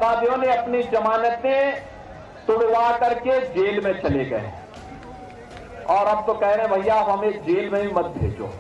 अपराधियों ने अपनी जमानतें तुड़वा करके जेल में चले गए और अब तो कह रहे हैं भैया आप हमें जेल में ही मत भेजो।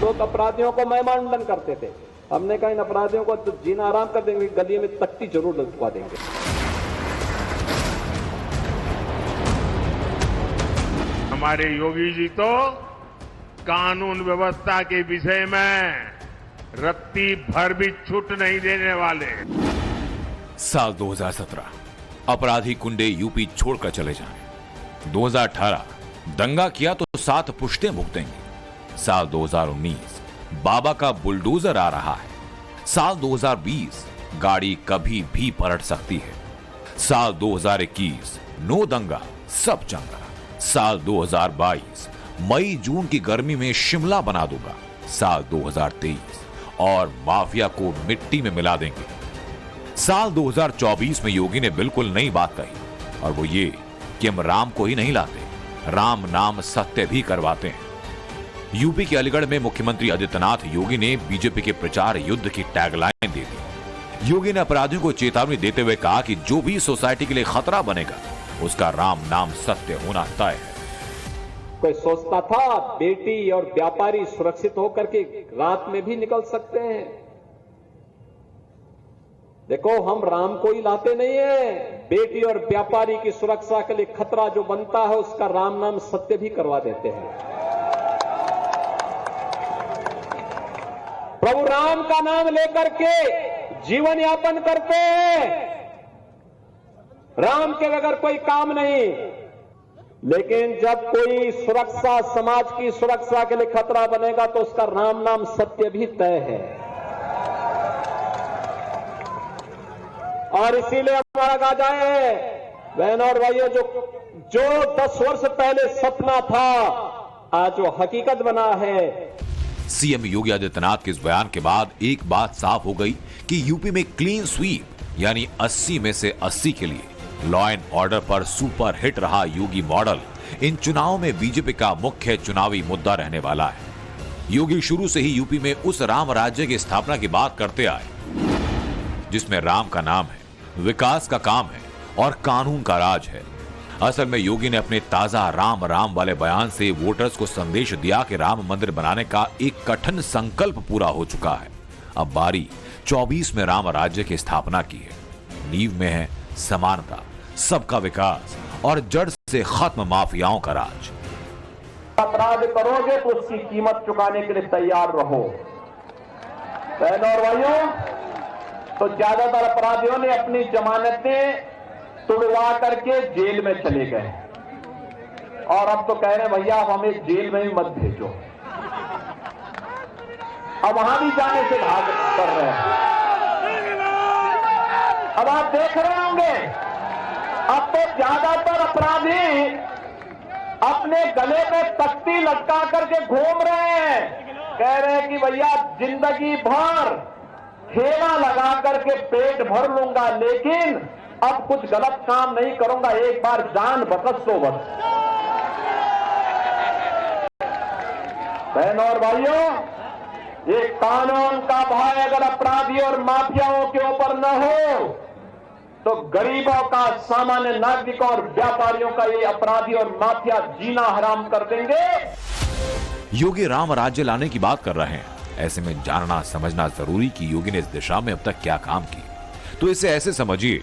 लोग अपराधियों को महिमामंडन करते थे, हमने कहा इन अपराधियों को तो जीना आराम कर देंगे, गली में तख्ती जरूर लगवा देंगे। हमारे योगी जी तो कानून व्यवस्था के विषय में रत्ती भर भी छूट नहीं देने वाले। साल 2017 अपराधी कुंडे यूपी छोड़कर चले जाएं। 2018 दंगा किया तो 7 पुश्तें भुगतेंगे। साल 2019 बाबा का बुलडोजर आ रहा है। साल 2020 गाड़ी कभी भी पलट सकती है। साल 2021 नो दंगा सब चंगा। साल 2022 मई जून की गर्मी में शिमला बना दूंगा। साल 2023 और माफिया को मिट्टी में मिला देंगे। साल 2024 में योगी ने बिल्कुल नई बात कही और वो ये कि हम राम को ही नहीं लाते, राम नाम सत्य भी करवाते हैं। यूपी के अलीगढ़ में मुख्यमंत्री आदित्यनाथ योगी ने बीजेपी के प्रचार युद्ध की टैगलाइन दे दी। योगी ने अपराधियों को चेतावनी देते हुए कहा कि जो भी सोसाइटी के लिए खतरा बनेगा उसका राम नाम सत्य होना तय है। कोई सोचता था बेटी और व्यापारी सुरक्षित होकर के रात में भी निकल सकते हैं। देखो हम राम को ही लाते नहीं है, बेटी और व्यापारी की सुरक्षा के लिए खतरा जो बनता है उसका राम नाम सत्य भी करवा देते हैं। प्रभु राम का नाम लेकर के जीवन यापन करते हैं। राम के बगैर कोई काम नहीं। लेकिन जब कोई सुरक्षा, समाज की सुरक्षा के लिए खतरा बनेगा तो उसका राम नाम सत्य भी तय है। और इसीलिए हमारा कहा जाए बहनों और भाइयों, जो 10 वर्ष पहले सपना था आज वो हकीकत बना है। सीएम योगी आदित्यनाथ के इस बयान के बाद एक बात साफ हो गई कि यूपी में क्लीन स्वीप यानी 80 में से 80 के लिए लॉ एंड ऑर्डर पर सुपर हिट रहा योगी मॉडल इन चुनावों में बीजेपी का मुख्य चुनावी मुद्दा रहने वाला है। योगी शुरू से ही यूपी में उस राम राज्य की स्थापना की बात करते आए जिसमें राम का नाम है, विकास का काम है और कानून का राज है। असल में योगी ने अपने ताजा राम राम वाले बयान से वोटर्स को संदेश दिया कि राम मंदिर बनाने का एक कठिन संकल्प पूरा हो चुका है। अब बारी 24 में राम राज्य की स्थापना की है। नींव में है समानता, सबका विकास और जड़ से खत्म माफियाओं का राज। अपराध करोगे तो उसकी कीमत चुकाने के लिए तैयार रहो। बहनों और भाइयों, तो ज्यादातर अपराधियों ने अपनी जमानतें तुड़वा करके जेल में चले गए और अब तो कह रहे हैं भैया आप हमें जेल में ही मत भेजो। अब वहां भी जाने से भाग कर रहे हैं। अब आप देख रहे होंगे अब तो ज्यादातर अपराधी अपने गले में तख्ती लटका करके घूम रहे हैं। कह रहे हैं कि भैया जिंदगी भर ठेला लगा करके पेट भर लूंगा लेकिन अब कुछ गलत काम नहीं करूंगा, एक बार जान बकस दो बस। बहनों और भाइयों, ये कानून का भय अगर अपराधी और माफियाओं के ऊपर न हो तो गरीबों का, सामान्य नागरिकों और व्यापारियों का ये अपराधी और माफिया जीना हराम कर देंगे। योगी राम राज्य लाने की बात कर रहे हैं। ऐसे में जानना समझना जरूरी कि योगी ने इस दिशा में अब तक क्या काम किए। तो इसे ऐसे समझिए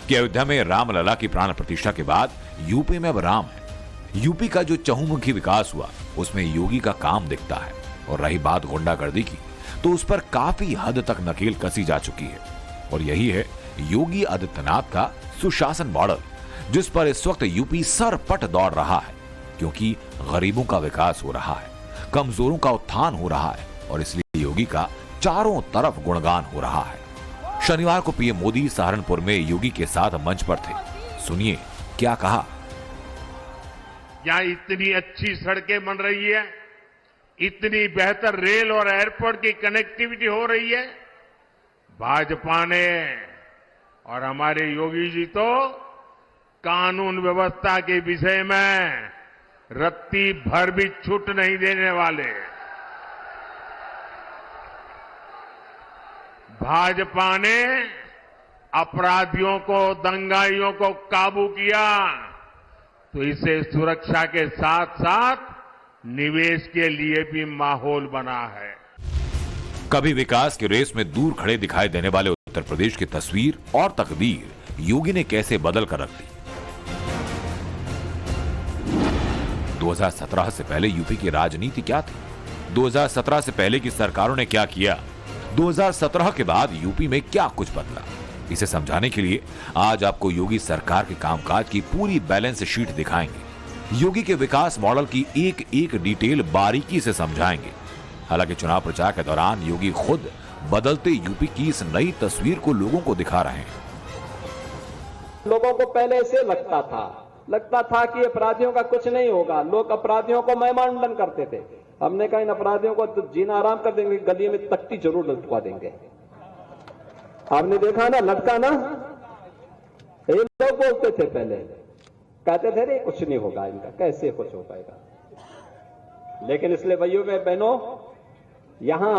कि अयोध्या में रामलला की प्राण प्रतिष्ठा के बाद यूपी में अब राम है। यूपी का जो चहुमुखी विकास हुआ उसमें योगी का काम दिखता है। और रही बात गुंडागर्दी की तो उस पर काफी हद तक नकेल कसी जा चुकी है। और यही है योगी आदित्यनाथ का सुशासन मॉडल, जिस पर इस वक्त यूपी सरपट दौड़ रहा है, क्योंकि गरीबों का विकास हो रहा है, कमजोरों का उत्थान हो रहा है और इसलिए योगी का चारों तरफ गुणगान हो रहा है। शनिवार को पीएम मोदी सहारनपुर में योगी के साथ मंच पर थे। सुनिए क्या कहा। यहाँ इतनी अच्छी सड़कें बन रही है, इतनी बेहतर रेल और एयरपोर्ट की कनेक्टिविटी हो रही है। भाजपा ने और हमारे योगी जी तो कानून व्यवस्था के विषय में रत्ती भर भी छूट नहीं देने वाले। भाजपा ने अपराधियों को, दंगाइयों को काबू किया तो इसे सुरक्षा के साथ साथ निवेश के लिए भी माहौल बना है। कभी विकास की रेस में दूर खड़े दिखाई देने वाले उत्तर प्रदेश की तस्वीर और तकदीर योगी ने कैसे बदल कर रख दी। 2017 से पहले यूपी की राजनीति क्या थी? 2017 से पहले की सरकारों ने क्या किया? 2017 के बाद यूपी में क्या कुछ बदला? इसे समझाने के लिए आज आपको योगी सरकार के कामकाज की पूरी बैलेंस शीट दिखाएंगे। योगी के विकास मॉडल की एक एक डिटेल बारीकी से समझाएंगे। हालांकि चुनाव प्रचार के दौरान योगी खुद बदलते यूपी की इस नई तस्वीर को लोगों को दिखा रहे हैं। लोगों को पहले से लगता था कि अपराधियों का कुछ नहीं होगा। लोग अपराधियों को महिमामंडन करते थे। हमने कहा इन अपराधियों को तो जीना आराम कर देंगे, गली में तख्ती जरूर लटका देंगे। आपने देखा ना, लटका ना, ये लोग बोलते थे पहले, कहते थे रे कुछ नहीं होगा इनका, कैसे कुछ हो पाएगा। लेकिन इसलिए भाइयों बहनों, यहां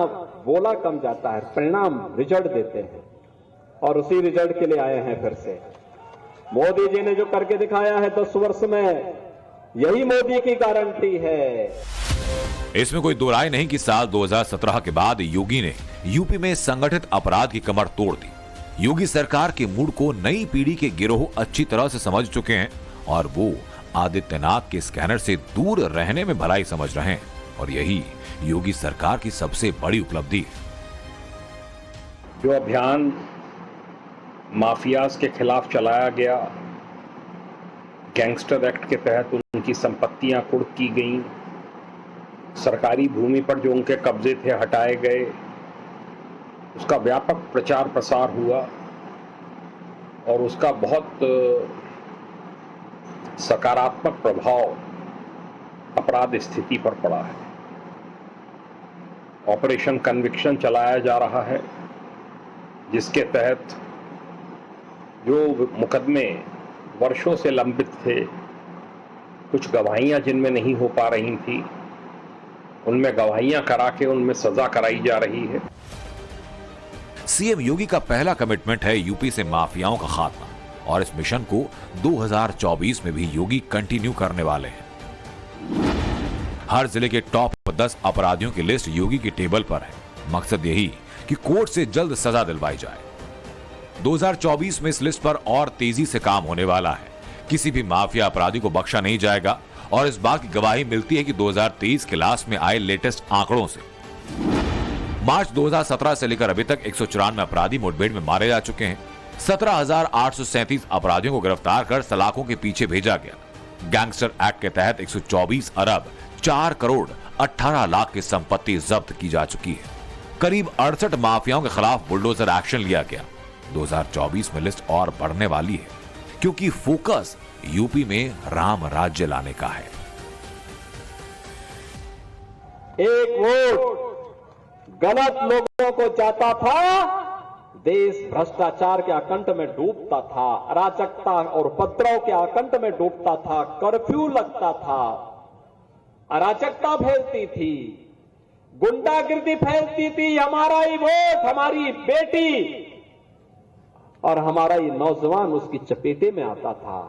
बोला कम जाता है, परिणाम रिजल्ट देते हैं और उसी रिजल्ट के लिए आए हैं फिर से। मोदी जी ने जो करके दिखाया है 10 वर्ष में, यही मोदी की गारंटी है। इसमें कोई दो राय नहीं कि साल 2017 के बाद योगी ने यूपी में संगठित अपराध की कमर तोड़ दी। योगी सरकार के मूड को नई पीढ़ी के गिरोह अच्छी तरह से समझ चुके हैं और वो आदित्यनाथ के स्कैनर से दूर रहने में भलाई समझ रहे हैं और यही योगी सरकार की सबसे बड़ी उपलब्धि है। जो अभियान माफियाज के खिलाफ चलाया गया, गैंगस्टर एक्ट के तहत उनकी संपत्तियां कुर्क की गईं, सरकारी भूमि पर जो उनके कब्जे थे हटाए गए, उसका व्यापक प्रचार प्रसार हुआ और उसका बहुत सकारात्मक प्रभाव अपराध स्थिति पर पड़ा है। ऑपरेशन कन्विक्शन चलाया जा रहा है, जिसके तहत जो मुकदमे वर्षों से लंबित थे, कुछ गवाहियां जिनमें नहीं हो पा रही थी, उनमें गवाहियां करा के उनमें सजा कराई जा रही है। सीएम योगी का पहला कमिटमेंट है यूपी से माफियाओं का खात्मा और इस मिशन को 2024 में भी योगी कंटिन्यू करने वाले हैं। हर जिले के टॉप 10 अपराधियों की लिस्ट योगी की टेबल पर है। मकसद यही कि कोर्ट से जल्द सजा दिलवाई जाए। 2024 में इस लिस्ट पर और तेजी से काम होने वाला है। किसी भी माफिया अपराधी को बख्शा नहीं जाएगा और इस बात की गवाही मिलती है कि 2023 के लास्ट में आए लेटेस्ट आंकड़ों से। मार्च 2017 से लेकर अभी तक 194 अपराधी मुठभेड़ में मारे जा चुके हैं। 17,837 अपराधियों को गिरफ्तार कर सलाखों के पीछे भेजा गया। गैंगस्टर एक्ट के तहत 124 अरब 4 करोड़ 18 लाख की संपत्ति जब्त की जा चुकी है। करीब 68 माफियाओं के खिलाफ बुलडोजर एक्शन लिया गया। 2024 में लिस्ट और बढ़ने वाली है क्योंकि फोकस यूपी में राम राज्य लाने का है। एक वोट गलत लोगों को जाता था, देश भ्रष्टाचार के आकंठ में डूबता था, अराजकता और उपद्रव के आकंठ में डूबता था, कर्फ्यू लगता था, अराजकता फैलती थी, गुंडागिर्दी फैलती थी। हमारा ही वोट, हमारी बेटी और हमारा ही नौजवान उसकी चपेटे में आता था।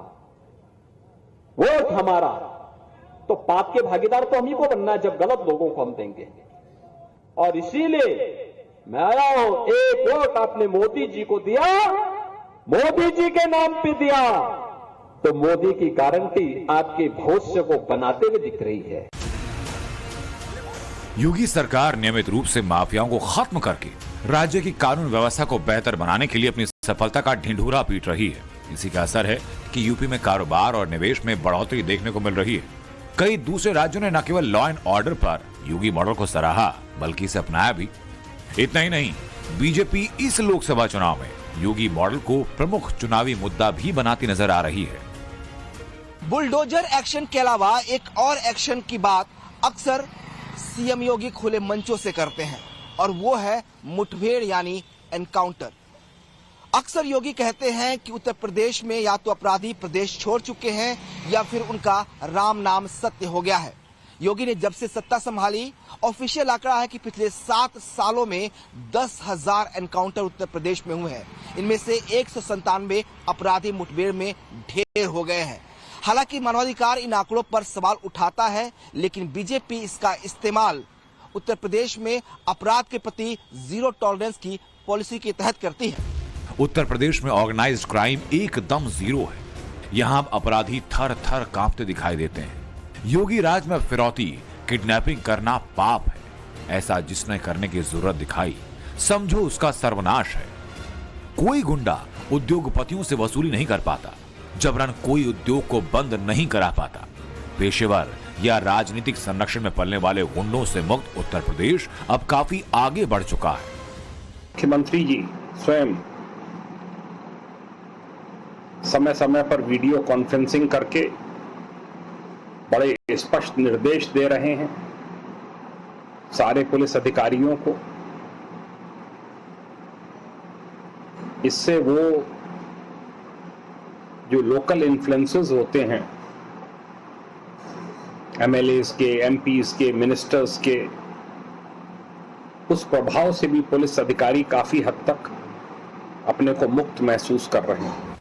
वोट हमारा, तो पाप के भागीदार तो हम ही को बनना है जब गलत लोगों को हम देंगे। और इसीलिए मैं आया हूं, एक वोट आपने मोदी जी को दिया, मोदी जी के नाम पे दिया, तो मोदी की गारंटी आपके भविष्य को बनाते हुए दिख रही है। योगी सरकार नियमित रूप से माफियाओं को खत्म करके राज्य की कानून व्यवस्था को बेहतर बनाने के लिए अपनी सफलता का ढिंढूरा पीट रही है। इसी का असर है कि यूपी में कारोबार और निवेश में बढ़ोतरी देखने को मिल रही है। कई दूसरे राज्यों ने न केवल लॉ एंड ऑर्डर पर योगी मॉडल को सराहा बल्कि इसे अपनाया भी। इतना ही नहीं, बीजेपी इस लोकसभा चुनाव में योगी मॉडल को प्रमुख चुनावी मुद्दा भी बनाती नजर आ रही है। बुलडोजर एक्शन के अलावा एक और एक्शन की बात अक्सर सीएम योगी खुले मंचों से करते हैं और वो है मुठभेड़ यानी एनकाउंटर। अक्सर योगी कहते हैं कि उत्तर प्रदेश में या तो अपराधी प्रदेश छोड़ चुके हैं या फिर उनका राम नाम सत्य हो गया है। योगी ने जब से सत्ता संभाली, ऑफिशियल आंकड़ा है कि पिछले 7 सालों में 10,000 एनकाउंटर उत्तर प्रदेश में हुए हैं। इनमें से 197 अपराधी मुठभेड़ में ढेर हो गए हैं। हालांकि मानवाधिकार इन आंकड़ों पर सवाल उठाता है, लेकिन बीजेपी इसका इस्तेमाल उत्तर प्रदेश में अपराध के प्रति जीरो टॉलरेंस की पॉलिसी के तहत करती है। उत्तर प्रदेश में ऑर्गेनाइज्ड क्राइम एकदम जीरो है। यहां अपराधी थर थर कांपते दिखाई देते हैं। योगी राज में फिरौती, किडनैपिंग करना पाप है। ऐसा जिसने करने की जरूरत दिखाई, समझो उसका सर्वनाश है। कोई गुंडा उद्योगपतियों से वसूली नहीं कर पाता, जबरन कोई उद्योग को बंद नहीं करा पाता। पेशेवर या राजनीतिक संरक्षण में पलने वाले गुंडों से मुक्त उत्तर प्रदेश अब काफी आगे बढ़ चुका है। मुख्यमंत्री जी स्वयं समय समय पर वीडियो कॉन्फ्रेंसिंग करके बड़े स्पष्ट निर्देश दे रहे हैं सारे पुलिस अधिकारियों को। इससे वो जो लोकल इन्फ्लुएंसेस होते हैं, एमएलएस के, एमपीज के, मिनिस्टर्स के, उस प्रभाव से भी पुलिस अधिकारी काफी हद तक अपने को मुक्त महसूस कर रहे हैं।